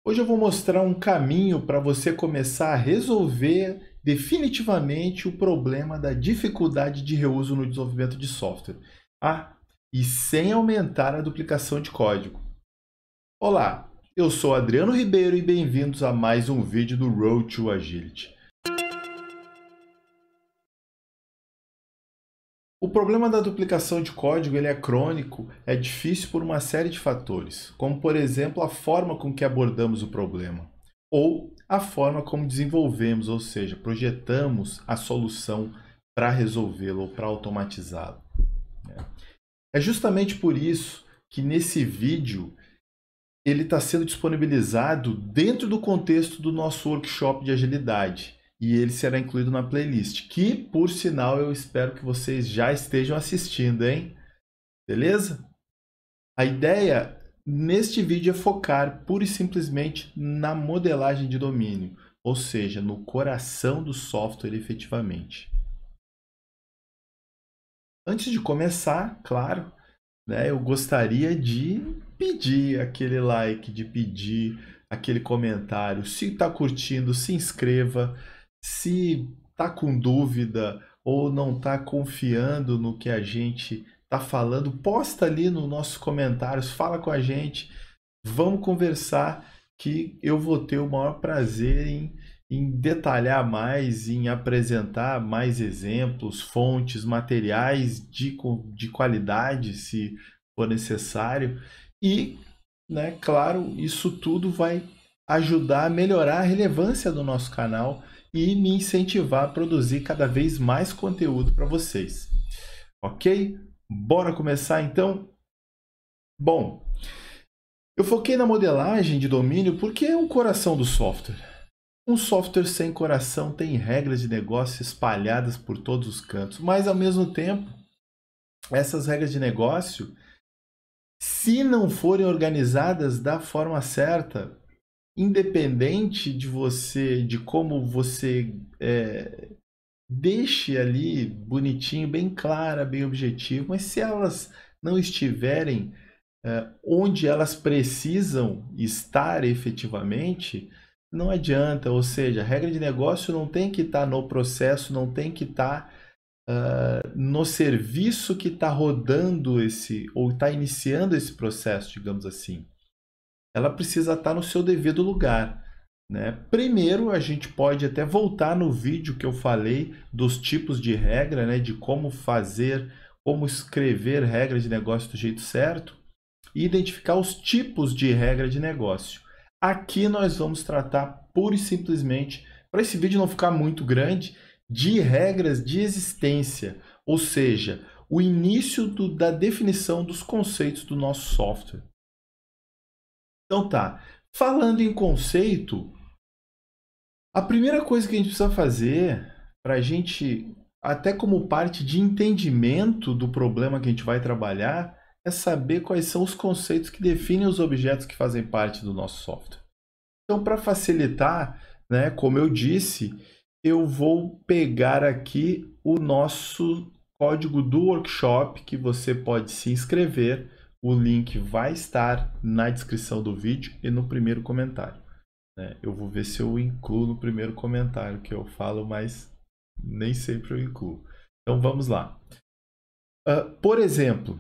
Hoje eu vou mostrar um caminho para você começar a resolver definitivamente o problema da dificuldade de reuso no desenvolvimento de software. E sem aumentar a duplicação de código. Olá, eu sou Adriano Ribeiro e bem-vindos a mais um vídeo do Road to Agility. O problema da duplicação de código ele é crônico, é difícil por uma série de fatores, como por exemplo a forma com que abordamos o problema, ou a forma como desenvolvemos, ou seja, projetamos a solução para resolvê-lo ou para automatizá-lo. É justamente por isso que nesse vídeo ele está sendo disponibilizado dentro do contexto do nosso workshop de agilidade. E ele será incluído na playlist, que, por sinal, eu espero que vocês já estejam assistindo, hein? Beleza? A ideia neste vídeo é focar pura e simplesmente na modelagem de domínio, ou seja, no coração do software efetivamente. Antes de começar, claro, eu gostaria de pedir aquele like, de pedir aquele comentário. Se está curtindo, se inscreva. Se está com dúvida ou não está confiando no que a gente está falando, posta ali nos nossos comentários, fala com a gente. Vamos conversar que eu vou ter o maior prazer em detalhar mais, em apresentar mais exemplos, fontes, materiais de qualidade, se for necessário. E, claro, isso tudo vai ajudar a melhorar a relevância do nosso canal e me incentivar a produzir cada vez mais conteúdo para vocês. Ok? Bora começar então? Bom, eu foquei na modelagem de domínio porque é o coração do software. Um software sem coração tem regras de negócio espalhadas por todos os cantos, mas ao mesmo tempo, essas regras de negócio, se não forem organizadas da forma certa, independente de como você deixe ali bonitinho, bem clara, bem objetivo, mas se elas não estiverem onde elas precisam estar efetivamente, não adianta. Ou seja, a regra de negócio não tem que estar no processo, não tem que estar no serviço que está rodando ou está iniciando esse processo, digamos assim. Ela precisa estar no seu devido lugar. Primeiro, a gente pode até voltar no vídeo que eu falei dos tipos de regra, de como fazer, como escrever regras de negócio do jeito certo e identificar os tipos de regra de negócio. Aqui nós vamos tratar pura e simplesmente, para esse vídeo não ficar muito grande, de regras de existência, ou seja, o início da definição dos conceitos do nosso software. Então tá, falando em conceito, a primeira coisa que a gente precisa fazer para a gente, até como parte de entendimento do problema que a gente vai trabalhar, é saber quais são os conceitos que definem os objetos que fazem parte do nosso software. Então, para facilitar, como eu disse, eu vou pegar aqui o nosso código do workshop, que você pode se inscrever. O link vai estar na descrição do vídeo e no primeiro comentário. Eu vou ver se eu incluo no primeiro comentário que eu falo, mas nem sempre eu incluo. Então, vamos lá. Por exemplo,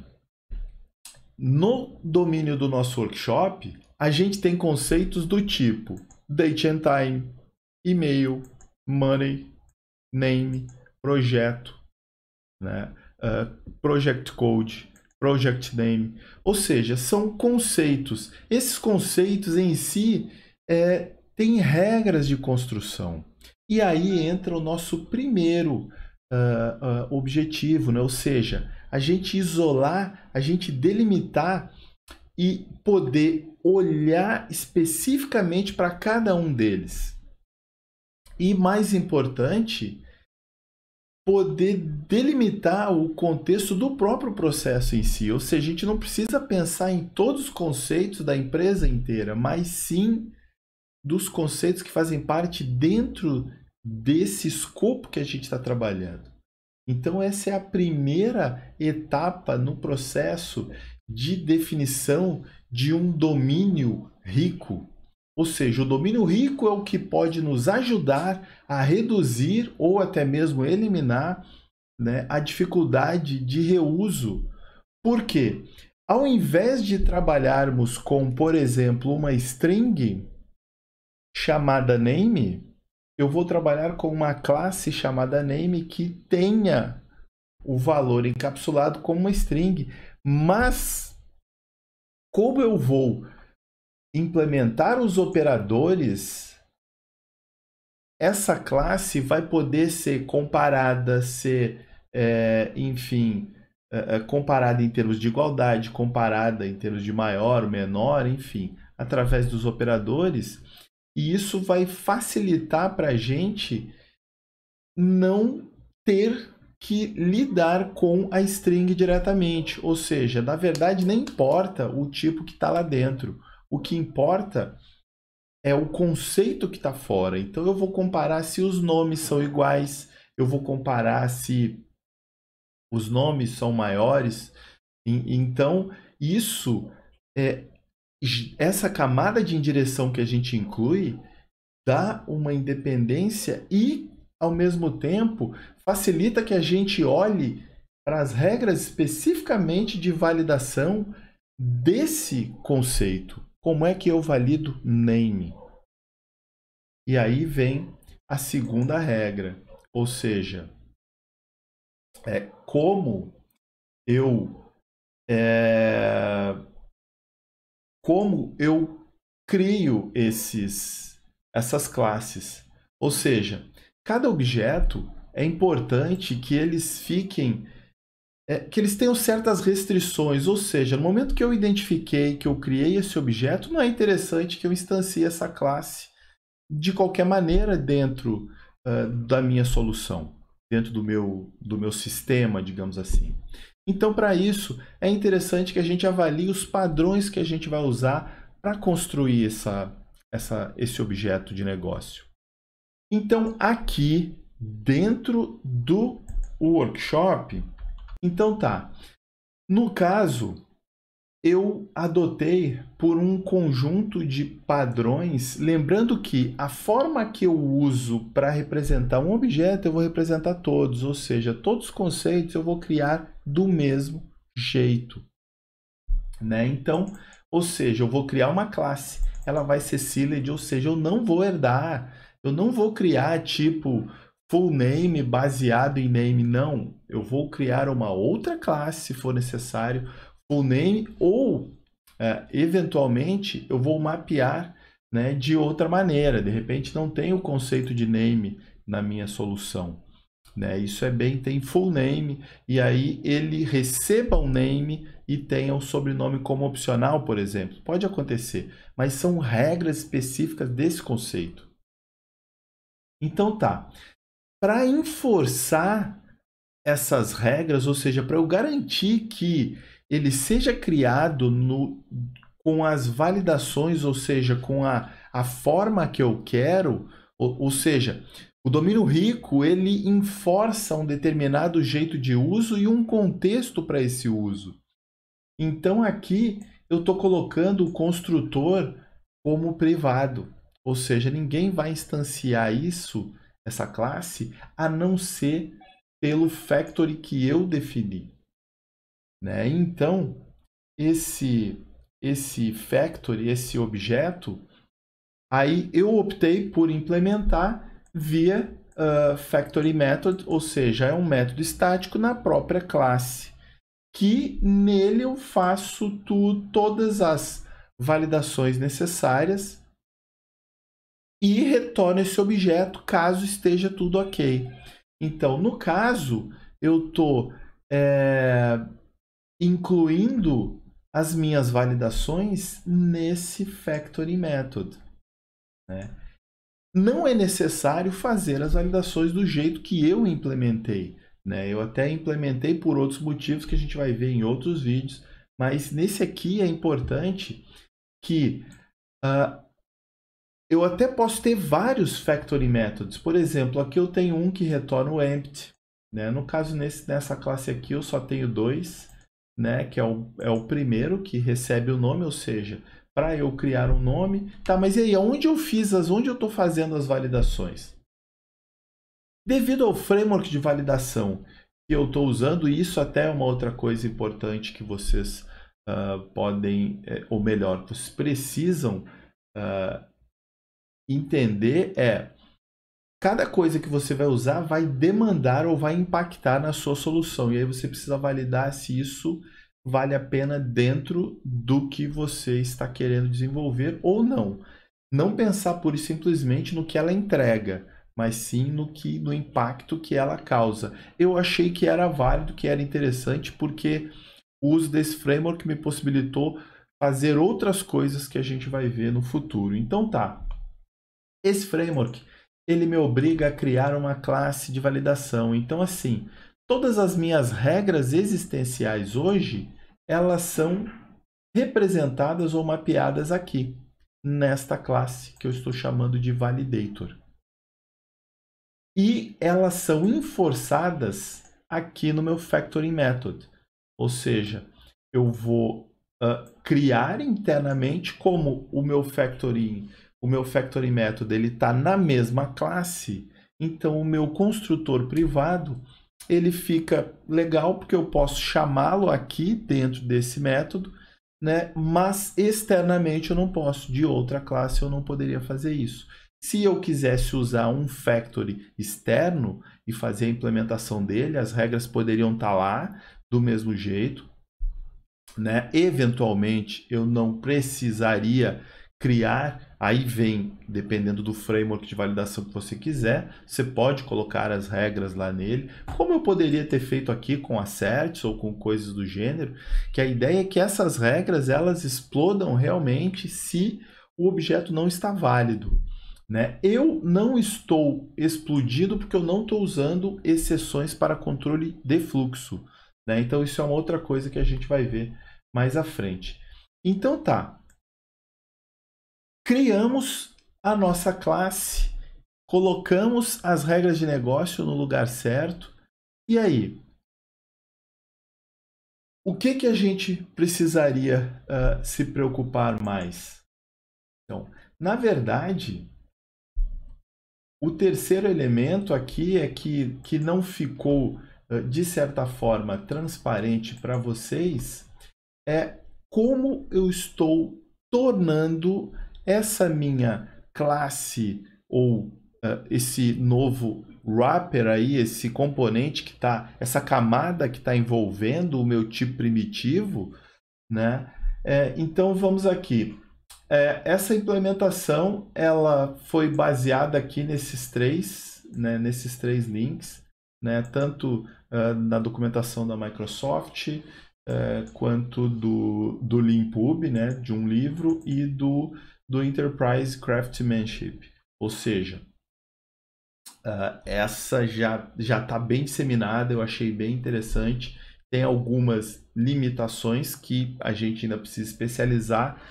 no domínio do nosso workshop, a gente tem conceitos do tipo date and time, e-mail, money, name, projeto, project code, project name. Ou seja, são conceitos. Esses conceitos em si têm regras de construção. E aí entra o nosso primeiro objetivo, ou seja, a gente isolar, a gente delimitar e poder olhar especificamente para cada um deles. E mais importante, poder delimitar o contexto do próprio processo em si. Ou seja, a gente não precisa pensar em todos os conceitos da empresa inteira, mas sim dos conceitos que fazem parte dentro desse escopo que a gente está trabalhando. Então, essa é a primeira etapa no processo de definição de um domínio rico. Ou seja, o domínio rico é o que pode nos ajudar a reduzir ou até mesmo eliminar, né, a dificuldade de reuso. Por quê? Ao invés de trabalharmos com, por exemplo, uma string chamada name, eu vou trabalhar com uma classe chamada name que tenha o valor encapsulado como uma string, mas como eu vou implementar os operadores, essa classe vai poder ser comparada, enfim, comparada em termos de igualdade, comparada em termos de maior, menor, enfim, através dos operadores, e isso vai facilitar para a gente não ter que lidar com a string diretamente. Ou seja, na verdade, nem importa o tipo que está lá dentro. O que importa é o conceito que está fora. Então, eu vou comparar se os nomes são iguais, eu vou comparar se os nomes são maiores. Então, isso, essa camada de indireção que a gente inclui, dá uma independência e, ao mesmo tempo, facilita que a gente olhe para as regras especificamente de validação desse conceito. Como é que eu valido name? E aí vem a segunda regra, ou seja, como eu como eu crio essas classes. Ou seja, cada objeto é importante que eles fiquem, que eles tenham certas restrições. Ou seja, no momento que eu identifiquei, que eu criei esse objeto, não é interessante que eu instancie essa classe de qualquer maneira dentro da minha solução, dentro do meu sistema, digamos assim. Então, para isso, é interessante que a gente avalie os padrões que a gente vai usar para construir esse objeto de negócio. Então, aqui dentro do workshop, então tá. No caso, eu adotei por um conjunto de padrões, lembrando que a forma que eu uso para representar um objeto, eu vou representar todos, ou seja, todos os conceitos eu vou criar do mesmo jeito, né? Então, ou seja, eu vou criar uma classe, ela vai ser sealed, ou seja, eu não vou herdar, eu não vou criar tipo full name baseado em name, não. Eu vou criar uma outra classe, se for necessário, full name, ou eventualmente eu vou mapear, né, de outra maneira. De repente não tem o conceito de name na minha solução, né? Isso tem full name, e aí ele receba o name e tenha o sobrenome como opcional, por exemplo. Pode acontecer, mas são regras específicas desse conceito. Então tá. Para enforçar essas regras, ou seja, para eu garantir que ele seja criado com as validações, ou seja, com a forma que eu quero, ou seja, o domínio rico ele enforça um determinado jeito de uso e um contexto para esse uso. Então aqui eu estou colocando o construtor como privado, ou seja, ninguém vai instanciar essa classe, a não ser pelo factory que eu defini, né? Então, esse factory, esse objeto, aí eu optei por implementar via factory method, ou seja, é um método estático na própria classe, que nele eu faço todas as validações necessárias e retorno esse objeto caso esteja tudo ok. Então, no caso, eu estou incluindo as minhas validações nesse factory method, né? Não é necessário fazer as validações do jeito que eu implementei, né? Eu até implementei por outros motivos que a gente vai ver em outros vídeos, mas nesse aqui é importante que eu até posso ter vários factory methods. Por exemplo, aqui eu tenho um que retorna o empty, né? No caso, nessa classe aqui, eu só tenho dois, né? Que é o primeiro, que recebe o nome, ou seja, para eu criar um nome. Tá, mas e aí, onde eu estou fazendo as validações? Devido ao framework de validação que eu estou usando, e isso até é uma outra coisa importante que vocês podem, ou melhor, vocês precisam entender cada coisa que você vai usar vai demandar ou vai impactar na sua solução. E aí você precisa validar se isso vale a pena dentro do que você está querendo desenvolver ou não. Não pensar pura e simplesmente no que ela entrega, mas sim no impacto que ela causa. Eu achei que era válido, que era interessante, porque o uso desse framework me possibilitou fazer outras coisas que a gente vai ver no futuro. Então tá, esse framework ele me obriga a criar uma classe de validação. Então assim, todas as minhas regras existenciais hoje, elas são representadas ou mapeadas aqui, nesta classe que eu estou chamando de validator. E elas são enforçadas aqui no meu factoring method. Ou seja, eu vou criar internamente como o meu factoring method ele está na mesma classe, então o meu construtor privado ele fica legal porque eu posso chamá-lo aqui dentro desse método, né? Mas externamente eu não posso, de outra classe eu não poderia fazer isso. Se eu quisesse usar um factory externo e fazer a implementação dele, as regras poderiam estar lá do mesmo jeito, né? Eventualmente eu não precisaria criar, aí vem, dependendo do framework de validação que você quiser, você pode colocar as regras lá nele, como eu poderia ter feito aqui com asserts ou com coisas do gênero, que a ideia é que essas regras elas explodam realmente se o objeto não está válido. Né? Eu não estou explodindo porque eu não estou usando exceções para controle de fluxo. Né? Então isso é uma outra coisa que a gente vai ver mais à frente. Então tá, criamos a nossa classe, colocamos as regras de negócio no lugar certo, e aí? O que a gente precisaria se preocupar mais? Então, na verdade, o terceiro elemento aqui é que não ficou, de certa forma, transparente para vocês, é como eu estou tornando essa minha classe ou esse novo wrapper aí, esse componente que está, essa camada que está envolvendo o meu tipo primitivo, né? Então vamos aqui. Essa implementação ela foi baseada aqui nesses três, né, nesses três links, né, tanto na documentação da Microsoft, quanto do Leanpub, né, de um livro, e do Enterprise Craftsmanship. Ou seja, essa já está bem disseminada, eu achei bem interessante. Tem algumas limitações que a gente ainda precisa especializar.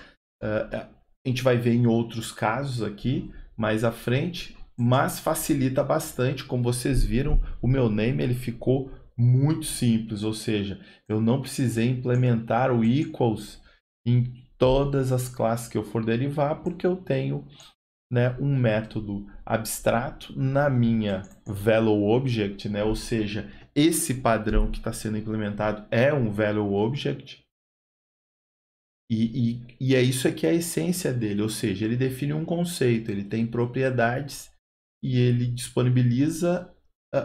A gente vai ver em outros casos aqui mais à frente, mas facilita bastante. Como vocês viram, o meu name ele ficou muito simples, ou seja, eu não precisei implementar o equals em todas as classes que eu for derivar, porque eu tenho, né, um método abstrato na minha value object, né, ou seja, esse padrão que está sendo implementado é um value object. E é isso que é a essência dele, ou seja, ele define um conceito, ele tem propriedades e ele disponibiliza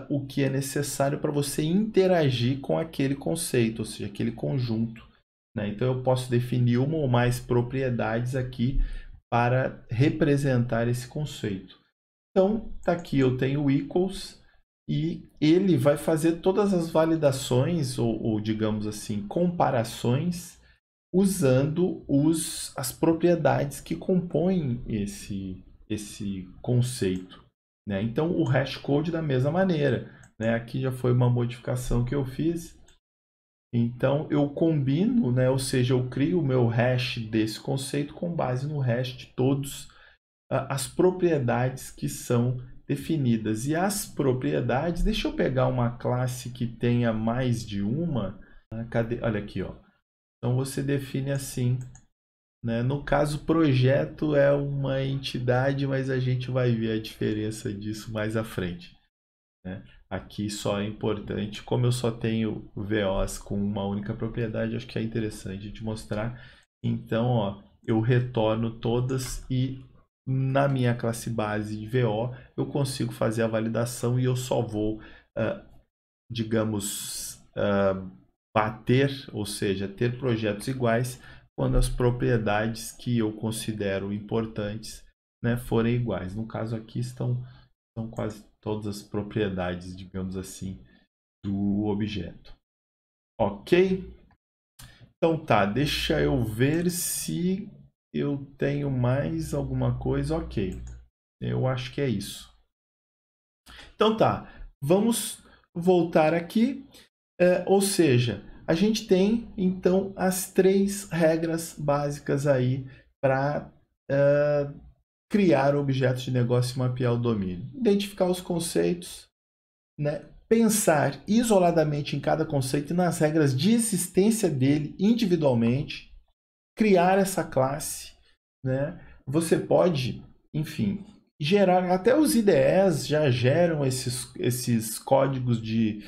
o que é necessário para você interagir com aquele conceito, ou seja, aquele conjunto. Né? Então eu posso definir uma ou mais propriedades aqui para representar esse conceito. Então, tá aqui eu tenho o equals e ele vai fazer todas as validações ou digamos assim, comparações usando as propriedades que compõem esse conceito. Né? Então, o hashcode da mesma maneira. Né? Aqui já foi uma modificação que eu fiz. Então, eu combino, né? Ou seja, eu crio o meu hash desse conceito com base no hash de todas as propriedades que são definidas. E as propriedades, deixa eu pegar uma classe que tenha mais de uma. Cadê? Olha aqui, ó. Então você define assim né? No caso, projeto é uma entidade, mas a gente vai ver a diferença disso mais à frente, né? Aqui só é importante, como eu só tenho VOs com uma única propriedade, acho que é interessante de mostrar. Então, ó, eu retorno todas e na minha classe base de VO eu consigo fazer a validação e eu só vou, digamos, bater, ou seja, ter projetos iguais quando as propriedades que eu considero importantes, né, forem iguais. No caso aqui estão quase todas as propriedades, digamos assim, do objeto. Ok? Então tá, deixa eu ver se eu tenho mais alguma coisa. Ok, eu acho que é isso. Então tá, vamos voltar aqui. Ou seja, a gente tem então as 3 regras básicas aí para criar objetos de negócio e mapear o domínio. Identificar os conceitos, né? Pensar isoladamente em cada conceito e nas regras de existência dele individualmente, criar essa classe, né? Você pode, enfim, gerar, até os IDEs já geram esses códigos de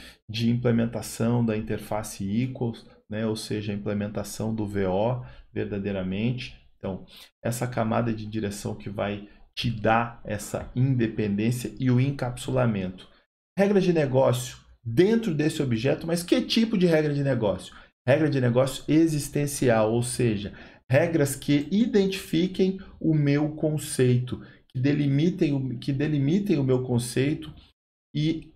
implementação da interface equals, né? Ou seja, a implementação do VO verdadeiramente. Então, essa camada de direção que vai te dar essa independência e o encapsulamento. Regra de negócio dentro desse objeto, mas que tipo de regra de negócio? Regra de negócio existencial, ou seja, regras que identifiquem o meu conceito, que delimitem o meu conceito e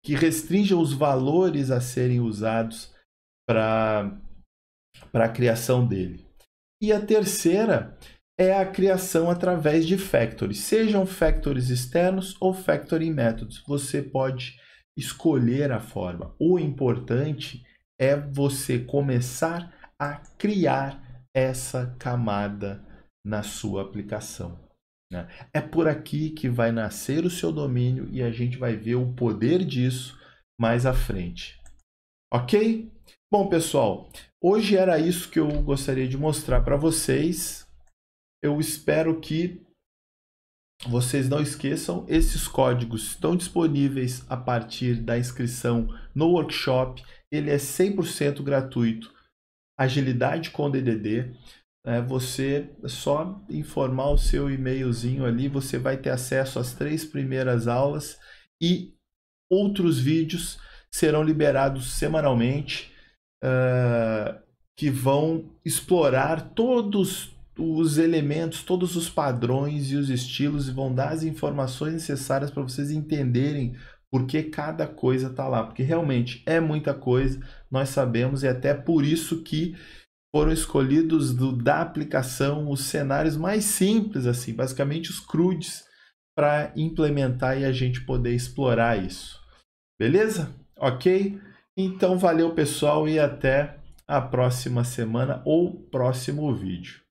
que restringam os valores a serem usados para a criação dele. E a terceira é a criação através de factories, sejam factories externos ou factoring métodos. Você pode escolher a forma. O importante é você começar a criar essa camada na sua aplicação, né? É por aqui que vai nascer o seu domínio e a gente vai ver o poder disso mais à frente. Ok? Bom, pessoal, hoje era isso que eu gostaria de mostrar para vocês. Eu espero que vocês não esqueçam, esses códigos estão disponíveis a partir da inscrição no workshop. Ele é 100% gratuito. Agilidade com DDD. Você só informar o seu e-mailzinho ali, você vai ter acesso às 3 primeiras aulas e outros vídeos serão liberados semanalmente, que vão explorar todos os elementos, todos os padrões e os estilos e vão dar as informações necessárias para vocês entenderem por que cada coisa está lá, porque realmente é muita coisa, nós sabemos, e até por isso que foram escolhidos da aplicação os cenários mais simples, assim, basicamente os CRUDs, para implementar e a gente poder explorar isso. Beleza? Ok? Então valeu, pessoal, e até a próxima semana ou próximo vídeo.